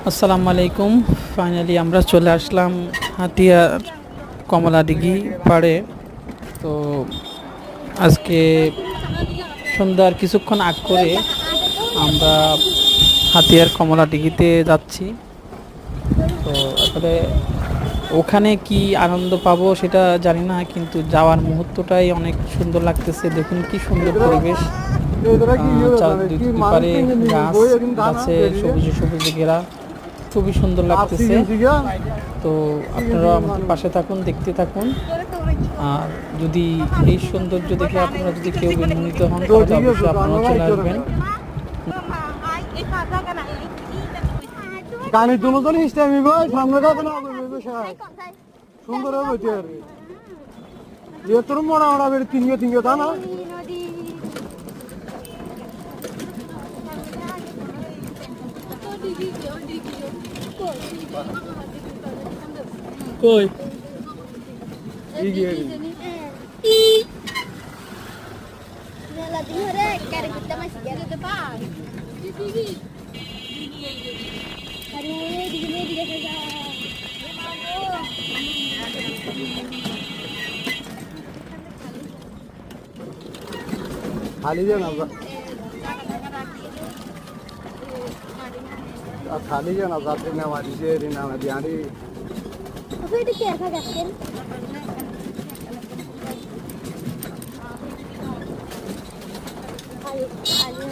আসসালামু আলাইকুম। ফাইনালি আমরা চলে আসলাম হাতিয়ার কমলাদিঘি পাড়ে। তো আজকে সন্ধ্যার কিছুক্ষণ আগ করে আমরা হাতিয়ার কমলাদিঘিতে যাচ্ছি। তো আসলে ওখানে কি আনন্দ পাবো সেটা জানি না, কিন্তু যাওয়ার মুহূর্তটাই অনেক সুন্দর লাগতেছে। দেখুন কি সুন্দর পরিবেশ, দুই পারে গাছ, গাছে সবুজে সবুজে ঘেরা, খুবই সুন্দর লাগতেছে। তো আপনারা আমাদের পাশে থাকুন, দেখতে থাকুন। আর যদি এই সৌন্দর্য দেখে আপনারা যদি কেউ বিমোহিত হন তাহলে অবশ্যই আপনারা চলে আসবেন। কানে দুজন ইসলামী ভাই সামনে কাছে না সুন্দর হবে তোর মরা মরা বের তিনগে তা না কই खाली जाना खाली जाना जाते ना वाली से ना दियारी फिर क्या था करते आलू आलू